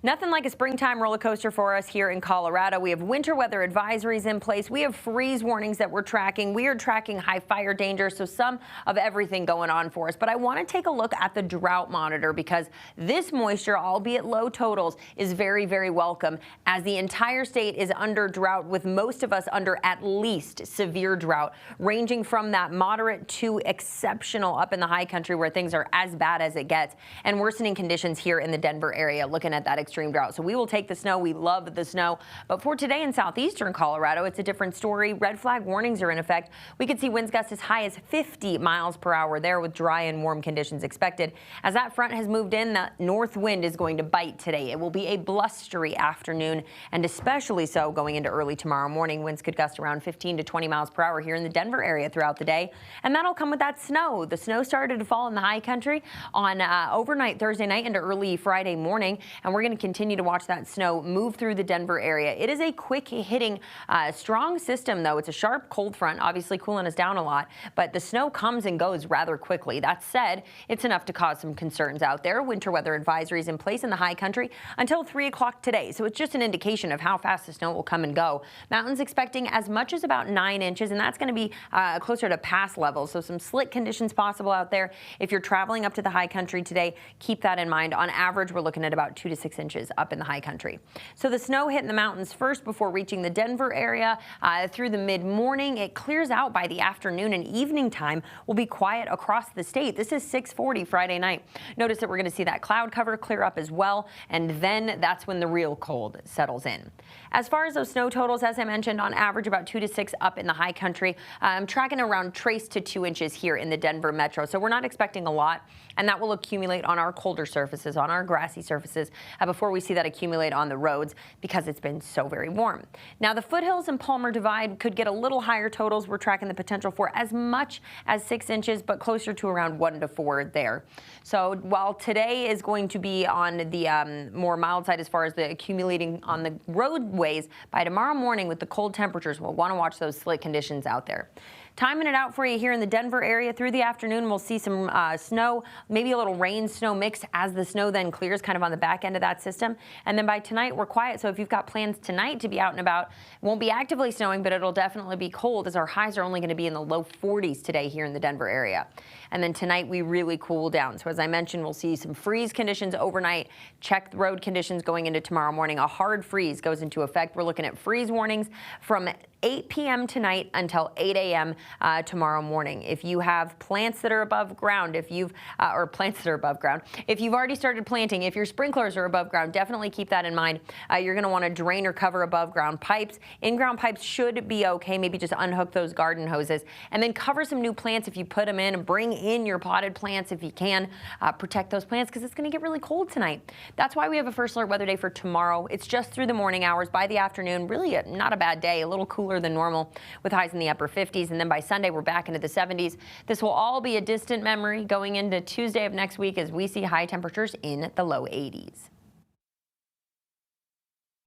Nothing like a springtime roller coaster for us here in Colorado. We have winter weather advisories in place. We have freeze warnings that we're tracking. We are tracking high fire danger, so some of everything going on for us. But I want to take a look at the drought monitor because this moisture, albeit low totals, is very, very welcome as the entire state is under drought, with most of us under at least severe drought, ranging from that moderate to exceptional up in the high country where things are as bad as it gets, and worsening conditions here in the Denver area, looking at that extreme drought. So we will take the snow. We love the snow. But for today in southeastern Colorado, it's a different story. Red flag warnings are in effect. We could see winds gusts as high as 50 miles per hour there, with dry and warm conditions expected. As that front has moved in, the north wind is going to bite today. It will be a blustery afternoon, and especially so going into early tomorrow morning. Winds could gust around 15 to 20 miles per hour here in the Denver area throughout the day. And that'll come with that snow. The snow started to fall in the high country on overnight Thursday night into early Friday morning, and we're going to continue to watch that snow move through the Denver area. It is a quick hitting strong system, though. It's a sharp cold front, obviously cooling us down a lot, but the snow comes and goes rather quickly. That said, it's enough to cause some concerns out there. Winter weather advisories in place in the high country until 3 o'clock today, so it's just an indication of how fast the snow will come and go. Mountains expecting as much as about 9 inches, and that's going to be closer to pass levels, so some slick conditions possible out there. If you're traveling up to the high country today, keep that in mind. On average, we're looking at about 2 to 6 inches up in the high country. So the snow hitting the mountains first before reaching the Denver area through the mid-morning. It clears out by the afternoon, and evening time will be quiet across the state. This is 6:40 Friday night. Notice that we're going to see that cloud cover clear up as well, and then that's when the real cold settles in. As far as those snow totals, as I mentioned, on average about 2 to 6 up in the high country. I'm tracking around trace to 2 inches here in the Denver metro, so we're not expecting a lot, and that will accumulate on our colder surfaces, on our grassy surfaces, before we see that accumulate on the roads because it's been so very warm. Now, the foothills and Palmer Divide could get a little higher totals. We're tracking the potential for as much as 6 inches, but closer to around 1 to 4 there. So while today is going to be on the more mild side as far as the accumulating on the roadways, by tomorrow morning with the cold temperatures, we'll want to watch those slick conditions out there. Timing it out for you here in the Denver area through the afternoon. We'll see some snow, maybe a little rain snow mix as the snow then clears kind of on the back end of that system. And then by tonight, we're quiet. So if you've got plans tonight to be out and about, it won't be actively snowing, but it'll definitely be cold as our highs are only going to be in the low 40s today here in the Denver area. And then tonight we really cool down. So as I mentioned, we'll see some freeze conditions overnight. Check the road conditions going into tomorrow morning. A hard freeze goes into effect. We're looking at freeze warnings from 8 p.m. tonight until 8 a.m. Tomorrow morning. If you have plants that are above ground, if you've already started planting, if your sprinklers are above ground, definitely keep that in mind. You're going to want to drain or cover above ground pipes. In-ground pipes should be okay. Maybe just unhook those garden hoses and then cover some new plants if you put them in, and bring in your potted plants if you can. Protect those plants because it's going to get really cold tonight. That's why we have a first alert weather day for tomorrow. It's just through the morning hours. By the afternoon, really not a bad day, a little cooler than normal with highs in the upper 50s, and then by Sunday we're back into the 70s. This will all be a distant memory going into Tuesday of next week as we see high temperatures in the low 80s.